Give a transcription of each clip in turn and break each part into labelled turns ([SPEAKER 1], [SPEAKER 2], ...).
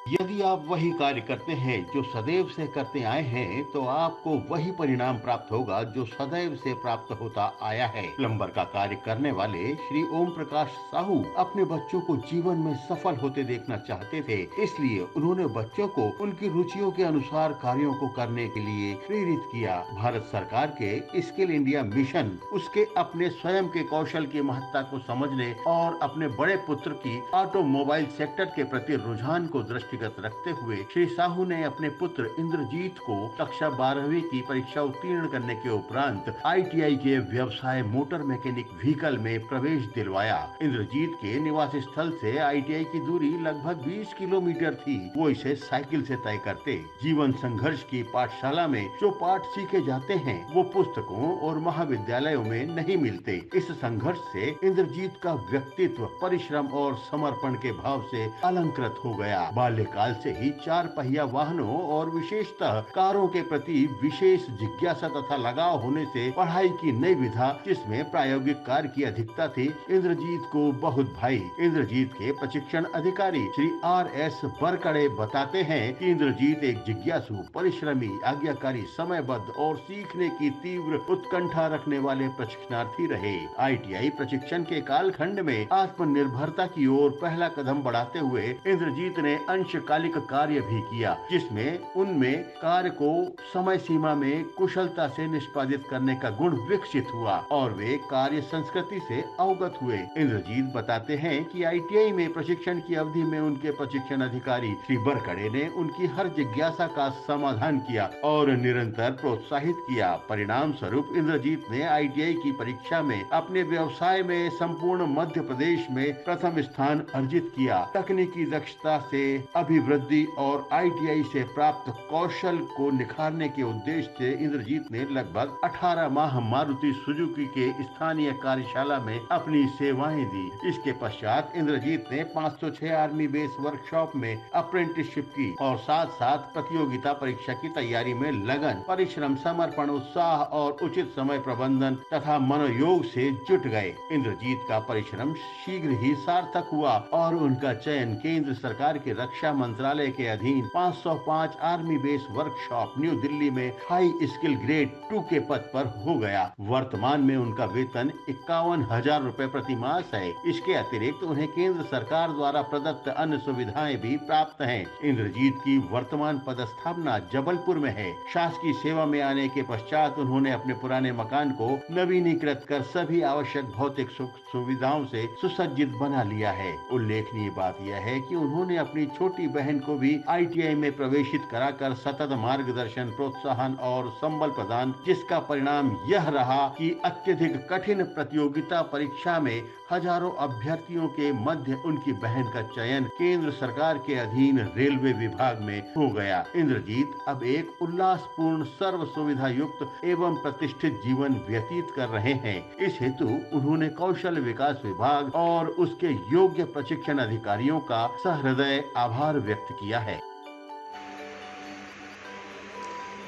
[SPEAKER 1] यदि आप वही कार्य करते हैं जो सदैव से करते आए हैं, तो आपको वही परिणाम प्राप्त होगा जो सदैव से प्राप्त होता आया है। प्लम्बर का कार्य करने वाले श्री ओम प्रकाश साहू अपने बच्चों को जीवन में सफल होते देखना चाहते थे, इसलिए उन्होंने बच्चों को उनकी रुचियों के अनुसार कार्यों को करने के लिए प्रेरित किया। भारत सरकार के स्किल इंडिया मिशन उसके अपने स्वयं के कौशल की महत्ता को समझने और अपने बड़े पुत्र की ऑटोमोबाइल सेक्टर के प्रति रुझान को दृष्टिगत रखते हुए श्री साहू ने अपने पुत्र इंद्रजीत को कक्षा 12वीं की परीक्षा उत्तीर्ण करने के उपरांत आईटीआई के व्यवसाय मोटर मैकेनिक व्हीकल में प्रवेश दिलवाया। इंद्रजीत के निवास स्थल से आईटीआई की दूरी लगभग 20 किलोमीटर थी। वो इसे साइकिल से तय करते। जीवन संघर्ष की पाठशाला में जो पाठ सीखे जाते हैं वो पुस्तकों और महाविद्यालयों में नहीं मिलते। इस संघर्ष से इंद्रजीत का व्यक्तित्व परिश्रम और समर्पण के भाव से अलंकृत हो गया। बाल्यकाल से ही 4 पहिया वाहनों और विशेषतः कारों के प्रति विशेष जिज्ञासा तथा लगाव होने से पढ़ाई की नई विधा जिसमें प्रायोगिक कार्य की अधिकता थी, इंद्रजीत को बहुत भाई। इंद्रजीत के प्रशिक्षण अधिकारी श्री RS बरकड़े बताते हैं कि इंद्रजीत एक जिज्ञासु, परिश्रमी, आज्ञाकारी, समयबद्ध और सीखने की तीव्र उत्कंठा रखने वाले प्रशिक्षणार्थी रहे। आईटीआई प्रशिक्षण के कालखंड में आत्मनिर्भरता की ओर पहला कदम बढ़ाते हुए इंद्रजीत ने अंशकालिक कार्य भी किया, जिसमें उनमें कार्य को समय सीमा में कुशलता से निष्पादित करने का गुण विकसित हुआ और वे कार्य संस्कृति से अवगत हुए। इंद्रजीत बताते हैं कि आईटीआई में प्रशिक्षण की अवधि में उनके प्रशिक्षण अधिकारी श्री बरकड़े ने उनकी हर जिज्ञासा का समाधान किया और निरंतर प्रोत्साहित किया। परिणाम स्वरूप इंद्रजीत ने आईटीआई की परीक्षा में अपने व्यवसाय में संपूर्ण मध्य प्रदेश में प्रथम स्थान अर्जित किया। तकनीकी दक्षता से अभिवृद्धि और आईटीआई से प्राप्त कौशल को निखारने के उद्देश्य से इंद्रजीत ने लगभग 18 माह मारुति सुजुकी के स्थानीय कार्यशाला में अपनी सेवाएं दी। इसके पश्चात इंद्रजीत ने 506 आर्मी बेस वर्कशॉप में अप्रेंटिसशिप की और साथ साथ प्रतियोगिता परीक्षा की तैयारी में लगन, परिश्रम, समर्पण, उत्साह और उचित समय प्रबंधन तथा मनोयोग से जुट गए। इंद्रजीत का परिश्रम शीघ्र ही सार्थक हुआ और उनका चयन केंद्र सरकार के रक्षा मंत्रालय के अधीन 505 army base workshop new Delhi में हाई स्किल ग्रेड 2 के पद पर हो गया। वर्तमान में उनका वेतन 51,000 रुपए प्रति मास है। इसके अतिरिक्त उन्हें केंद्र सरकार द्वारा प्रदत्त अन्य सुविधाएं भी प्राप्त हैं। इंद्रजीत की वर्तमान पदस्थापना जबलपुर में है। शासकीय सेवा में आने के पश्चात उन्होंने अपने पुराने मकान को नवीनीकृत कर सभी आवश्यक भौतिक सुख सुविधाओं से सुसज्जित बना लिया है। उल्लेखनीय बात यह है कि उन्होंने अपनी छोटी बहन को भी आईटीआई में प्रवेशित कराकर सतत मार्गदर्शन, प्रोत्साहन और संबल प्रदान, जिसका परिणाम यह रहा कि अत्यधिक कठिन प्रतियोगिता परीक्षा में हजारों अभ्यर्थियों के मध्य उनकी बहन का चयन केंद्र सरकार के अधीन रेलवे विभाग में हो गया। इंद्रजीत अब एक उल्लासपूर्ण, सर्व सुविधा युक्त एवं प्रतिष्ठित जीवन व्यतीत कर रहे हैं। इस हेतु उन्होंने कौशल विकास विभाग और उसके योग्य प्रशिक्षण अधिकारियों का सहृदय आभार व्यक्त किया है।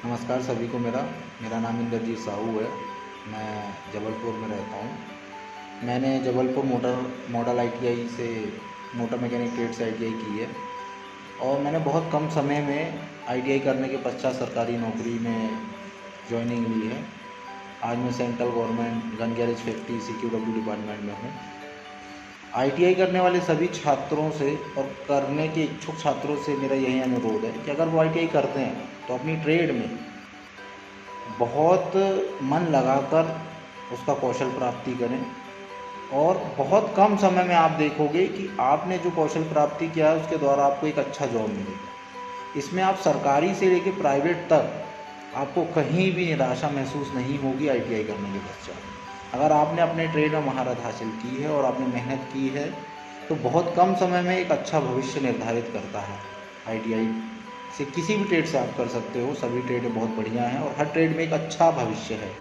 [SPEAKER 2] नमस्कार सभी को। मेरा नाम इंद्रजीत साहू है। मैं जबलपुर में रहता हूँ। मैंने जबलपुर मॉडल आईटीआई से मोटर मैकेनिक ट्रेड से आईटीआई की है और मैंने बहुत कम समय में आईटीआई करने के पश्चात सरकारी नौकरी में ज्वाइनिंग ली है। आज मैं central government gun garage factory CQW department में हूँ। आईटीआई करने वाले सभी छात्रों से और करने के इच्छुक छात्रों से मेरा यही अनुरोध है कि अगर वो आईटीआई करते हैं तो अपनी ट्रेड में बहुत मन लगाकर उसका कौशल प्राप्ति करें और बहुत कम समय में आप देखोगे कि आपने जो कौशल प्राप्ति किया है उसके द्वारा आपको एक अच्छा जॉब मिलेगा। इसमें आप सरकारी से लेकर प्राइवेट तक आपको कहीं भी निराशा महसूस नहीं होगी आईटीआई करने के पश्चात। अगर आपने अपने ट्रेड में महारत हासिल की है और आपने मेहनत की है तो बहुत कम समय में एक अच्छा भविष्य निर्धारित करता है। आईटीआई से किसी भी ट्रेड से आप कर सकते हो। सभी ट्रेड बहुत बढ़िया हैं और हर ट्रेड में एक अच्छा भविष्य है।